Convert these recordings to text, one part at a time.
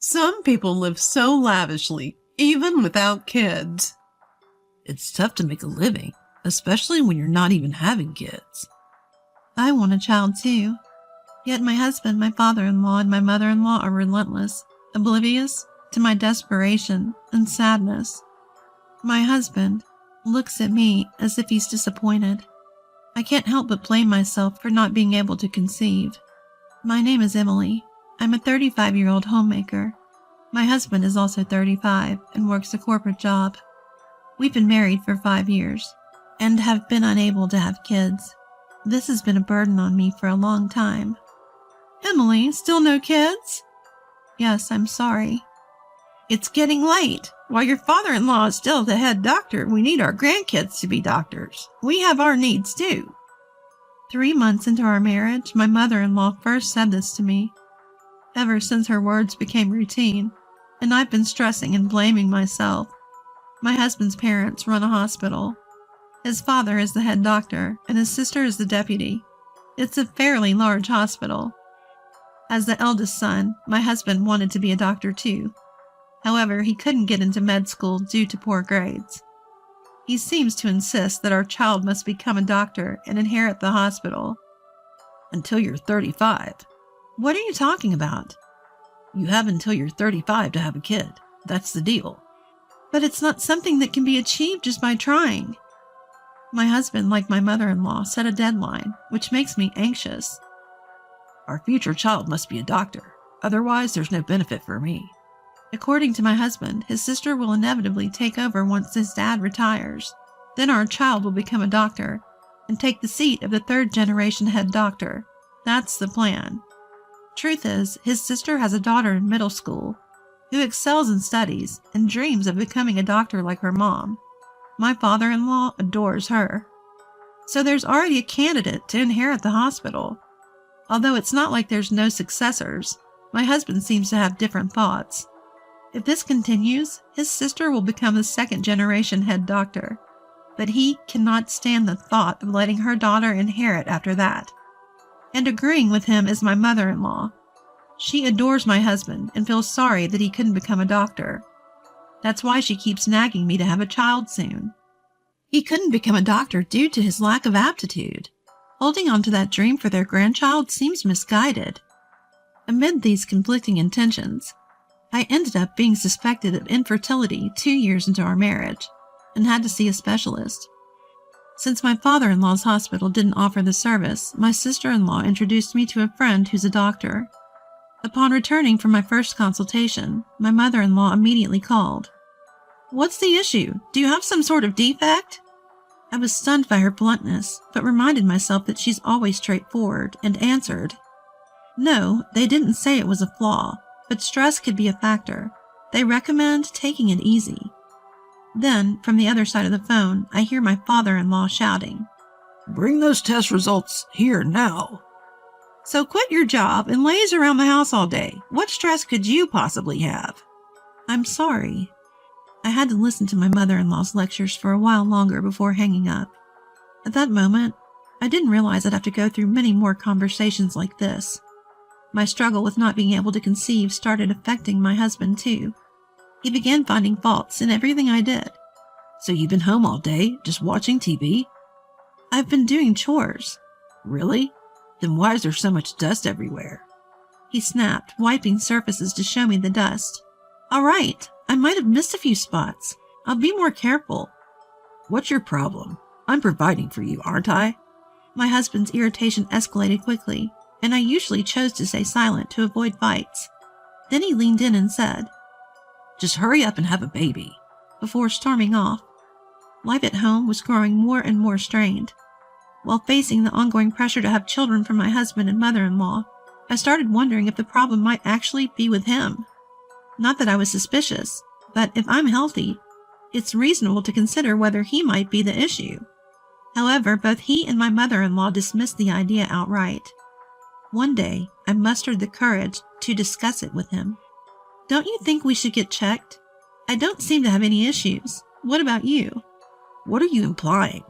Some people live so lavishly, even without kids. It's tough to make a living, especially when you're not even having kids. I want a child too. Yet my husband, my father-in-law, and my mother-in-law are relentless, oblivious to my desperation and sadness. My husband looks at me as if he's disappointed. I can't help but blame myself for not being able to conceive. My name is Emily. I'm a 35-year-old homemaker. My husband is also 35 and works a corporate job. We've been married for 5 years and have been unable to have kids. This has been a burden on me for a long time. Emily, still no kids? Yes, I'm sorry. It's getting late. While your father-in-law is still the head doctor, we need our grandkids to be doctors. We have our needs too. 3 months into our marriage, my mother-in-law first said this to me. Ever since her words became routine, and I've been stressing and blaming myself. My husband's parents run a hospital. His father is the head doctor, and his sister is the deputy. It's a fairly large hospital. As the eldest son, my husband wanted to be a doctor too. However, he couldn't get into med school due to poor grades. He seems to insist that our child must become a doctor and inherit the hospital. Until you're 35. What are you talking about? You have until you're 35 to have a kid. That's the deal. But it's not something that can be achieved just by trying. My husband, like my mother-in-law, set a deadline, which makes me anxious. Our future child must be a doctor. Otherwise, there's no benefit for me. According to my husband, his sister will inevitably take over once his dad retires. Then our child will become a doctor and take the seat of the third-generation head doctor. That's the plan. Truth is, his sister has a daughter in middle school who excels in studies and dreams of becoming a doctor like her mom. My father-in-law adores her. So there's already a candidate to inherit the hospital. Although it's not like there's no successors, my husband seems to have different thoughts. If this continues, his sister will become the second-generation head doctor, but he cannot stand the thought of letting her daughter inherit after that. And agreeing with him is my mother-in-law. She adores my husband and feels sorry that he couldn't become a doctor. That's why she keeps nagging me to have a child soon. He couldn't become a doctor due to his lack of aptitude. Holding on to that dream for their grandchild seems misguided. Amid these conflicting intentions, I ended up being suspected of infertility 2 years into our marriage and had to see a specialist. Since my father-in-law's hospital didn't offer the service, my sister-in-law introduced me to a friend who's a doctor. Upon returning from my first consultation, my mother-in-law immediately called. What's the issue? Do you have some sort of defect? I was stunned by her bluntness, but reminded myself that she's always straightforward, and answered. No, they didn't say it was a flaw, but stress could be a factor. They recommend taking it easy. Then, from the other side of the phone, I hear my father-in-law shouting, Bring those test results here now. So quit your job and laze around the house all day. What stress could you possibly have? I'm sorry. I had to listen to my mother-in-law's lectures for a while longer before hanging up. At that moment, I didn't realize I'd have to go through many more conversations like this. My struggle with not being able to conceive started affecting my husband too. He began finding faults in everything I did. So you've been home all day, just watching TV? I've been doing chores. Really? Then why is there so much dust everywhere? He snapped, wiping surfaces to show me the dust. All right, I might have missed a few spots. I'll be more careful. What's your problem? I'm providing for you, aren't I? My husband's irritation escalated quickly, and I usually chose to stay silent to avoid fights. Then he leaned in and said, Just hurry up and have a baby. Before storming off. Life at home was growing more and more strained. While facing the ongoing pressure to have children from my husband and mother-in-law, I started wondering if the problem might actually be with him. Not that I was suspicious, but if I'm healthy, it's reasonable to consider whether he might be the issue. However, both he and my mother-in-law dismissed the idea outright. One day, I mustered the courage to discuss it with him. Don't you think we should get checked? I don't seem to have any issues. What about you? What are you implying?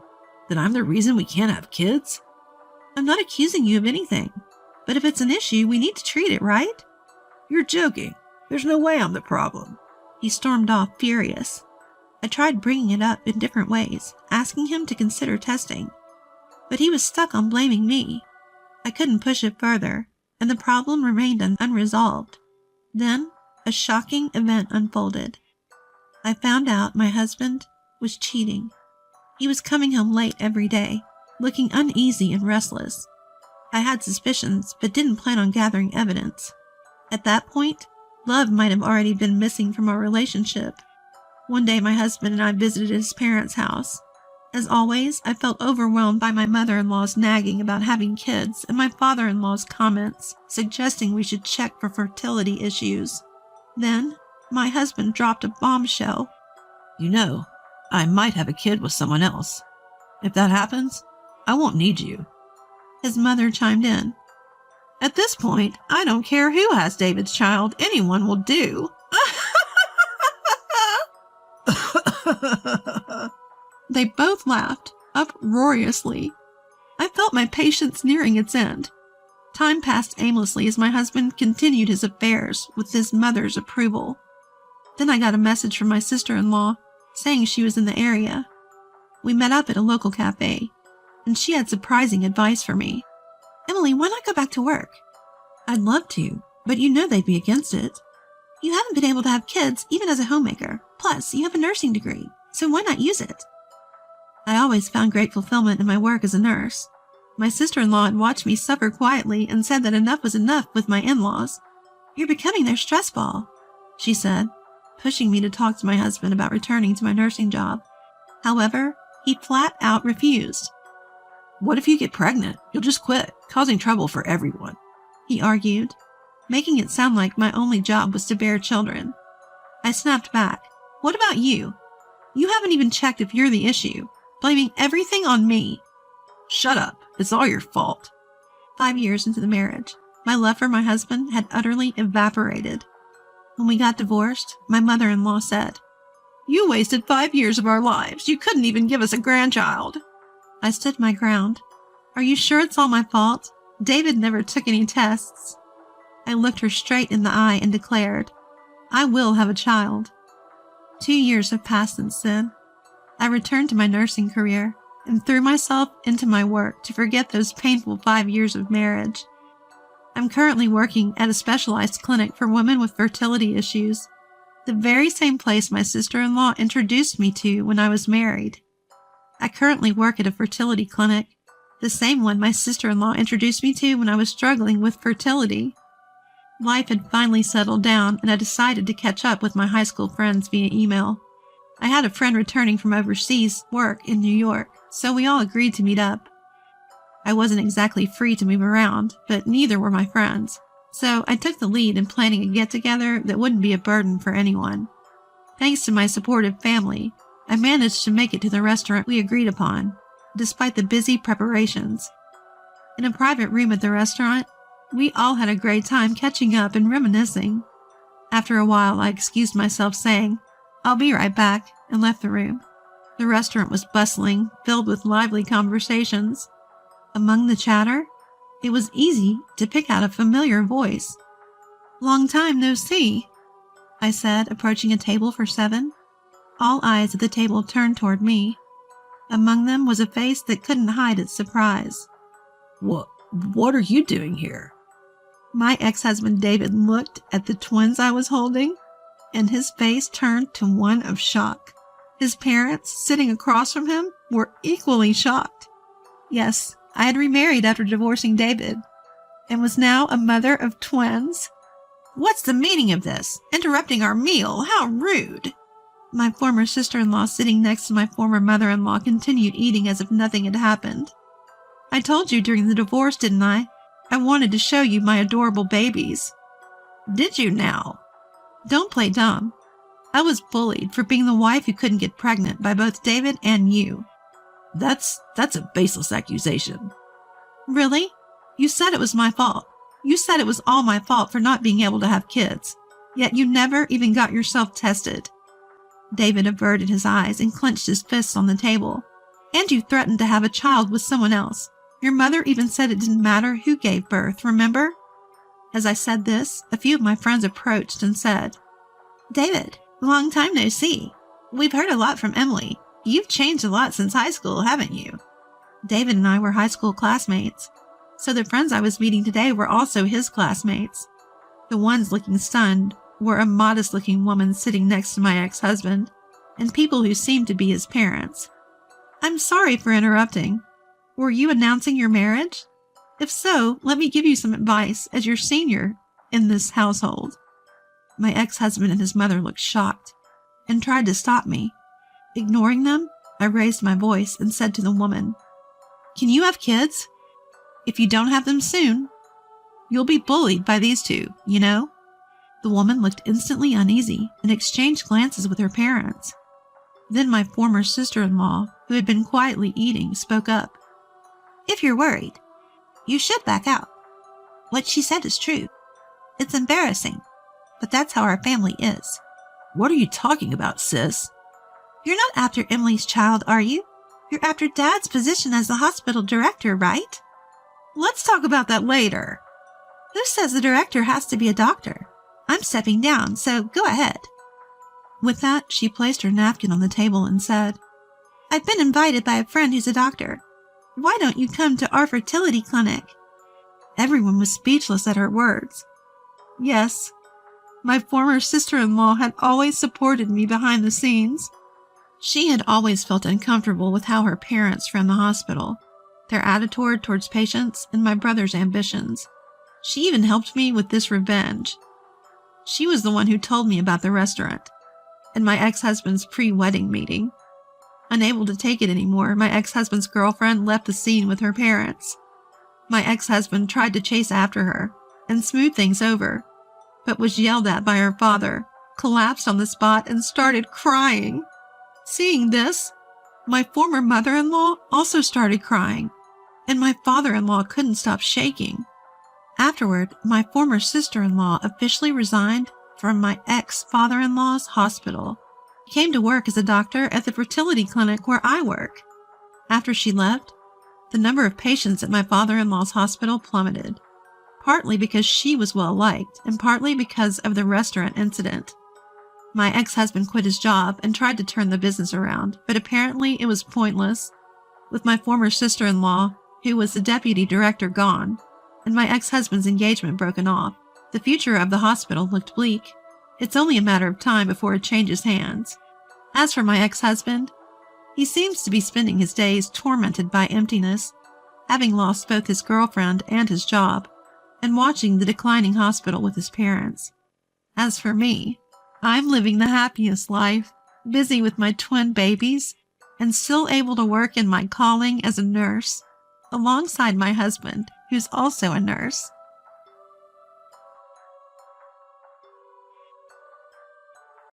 That I'm the reason we can't have kids? I'm not accusing you of anything. But if it's an issue, we need to treat it, right? You're joking. There's no way I'm the problem. He stormed off, furious. I tried bringing it up in different ways, asking him to consider testing. But he was stuck on blaming me. I couldn't push it further, and the problem remained unresolved. Then, a shocking event unfolded. I found out my husband was cheating. He was coming home late every day, looking uneasy and restless. I had suspicions, but didn't plan on gathering evidence. At that point, love might have already been missing from our relationship. One day my husband and I visited his parents' house. As always, I felt overwhelmed by my mother-in-law's nagging about having kids and my father-in-law's comments suggesting we should check for fertility issues. Then, my husband dropped a bombshell. You know, I might have a kid with someone else. If that happens, I won't need you. His mother chimed in. At this point, I don't care who has David's child. Anyone will do. They both laughed, uproariously. I felt my patience nearing its end. Time passed aimlessly as my husband continued his affairs with his mother's approval. Then I got a message from my sister-in-law saying she was in the area. We met up at a local cafe, and she had surprising advice for me. Emily, why not go back to work? I'd love to, but you know they'd be against it. You haven't been able to have kids even as a homemaker. Plus, you have a nursing degree, so why not use it? I always found great fulfillment in my work as a nurse. My sister-in-law had watched me suffer quietly and said that enough was enough with my in-laws. You're becoming their stress ball, she said, pushing me to talk to my husband about returning to my nursing job. However, he flat out refused. What if you get pregnant? You'll just quit, causing trouble for everyone, he argued, making it sound like my only job was to bear children. I snapped back. What about you? You haven't even checked if you're the issue, blaming everything on me. Shut up. It's all your fault. 5 years into the marriage, my love for my husband had utterly evaporated. When we got divorced, my mother-in-law said, You wasted 5 years of our lives. You couldn't even give us a grandchild. I stood my ground. Are you sure it's all my fault? David never took any tests. I looked her straight in the eye and declared, I will have a child. 2 years have passed since then. I returned to my nursing career and threw myself into my work to forget those painful 5 years of marriage. I'm currently working at a specialized clinic for women with fertility issues, the very same place my sister-in-law introduced me to when I was married. I currently work at a fertility clinic, the same one my sister-in-law introduced me to when I was struggling with fertility. Life had finally settled down, and I decided to catch up with my high school friends via email. I had a friend returning from overseas work in New York, so we all agreed to meet up. I wasn't exactly free to move around, but neither were my friends, so I took the lead in planning a get-together that wouldn't be a burden for anyone. Thanks to my supportive family, I managed to make it to the restaurant we agreed upon, despite the busy preparations. In a private room at the restaurant, we all had a great time catching up and reminiscing. After a while, I excused myself saying, I'll be right back, and left the room. The restaurant was bustling, filled with lively conversations. Among the chatter, it was easy to pick out a familiar voice. Long time no see, I said, approaching a table for 7. All eyes at the table turned toward me. Among them was a face that couldn't hide its surprise. What are you doing here? My ex-husband David looked at the twins I was holding, and his face turned to one of shock. His parents, sitting across from him, were equally shocked. Yes, I had remarried after divorcing David, and was now a mother of twins. What's the meaning of this? Interrupting our meal? How rude! My former sister-in-law, sitting next to my former mother-in-law, continued eating as if nothing had happened. I told you during the divorce, didn't I? I wanted to show you my adorable babies. Did you now? Don't play dumb. I was bullied for being the wife who couldn't get pregnant by both David and you. That's a baseless accusation. Really? You said it was my fault. You said it was all my fault for not being able to have kids. Yet you never even got yourself tested. David averted his eyes and clenched his fists on the table. And you threatened to have a child with someone else. Your mother even said it didn't matter who gave birth, remember? As I said this, a few of my friends approached and said, "David, long time no see. We've heard a lot from Emily. You've changed a lot since high school, haven't you?" David and I were high school classmates, so the friends I was meeting today were also his classmates. The ones looking stunned were a modest-looking woman sitting next to my ex-husband, and people who seemed to be his parents. "I'm sorry for interrupting. Were you announcing your marriage? If so, let me give you some advice as your senior in this household." My ex-husband and his mother looked shocked and tried to stop me. Ignoring them, I raised my voice and said to the woman, "Can you have kids? If you don't have them soon, you'll be bullied by these two, you know?" The woman looked instantly uneasy and exchanged glances with her parents. Then my former sister-in-law, who had been quietly eating, spoke up. "If you're worried, you should back out. What she said is true. It's embarrassing, but that's how our family is." "What are you talking about, sis?" "You're not after Emily's child, are you? You're after Dad's position as the hospital director, right?" Let's talk about that later. "Who says the director has to be a doctor? I'm stepping down, so go ahead." With that, she placed her napkin on the table and said, "I've been invited by a friend who's a doctor. Why don't you come to our fertility clinic?" Everyone was speechless at her words. Yes, my former sister-in-law had always supported me behind the scenes. She had always felt uncomfortable with how her parents ran the hospital, their attitude towards patients, and my brother's ambitions. She even helped me with this revenge. She was the one who told me about the restaurant and my ex-husband's pre-wedding meeting. Unable to take it anymore, my ex-husband's girlfriend left the scene with her parents. My ex-husband tried to chase after her and smooth things over, but was yelled at by her father, collapsed on the spot, and started crying. Seeing this, my former mother-in-law also started crying, and my father-in-law couldn't stop shaking. Afterward, my former sister-in-law officially resigned from my ex-father-in-law's hospital. He came to work as a doctor at the fertility clinic where I work. After she left, the number of patients at my father-in-law's hospital plummeted, partly because she was well-liked and partly because of the restaurant incident. My ex-husband quit his job and tried to turn the business around, but apparently it was pointless. With my former sister-in-law, who was the deputy director, gone, and my ex-husband's engagement broken off, the future of the hospital looked bleak. It's only a matter of time before it changes hands. As for my ex-husband, he seems to be spending his days tormented by emptiness, having lost both his girlfriend and his job, and watching the declining hospital with his parents. As for me, I'm living the happiest life, busy with my twin babies, and still able to work in my calling as a nurse, alongside my husband, who's also a nurse.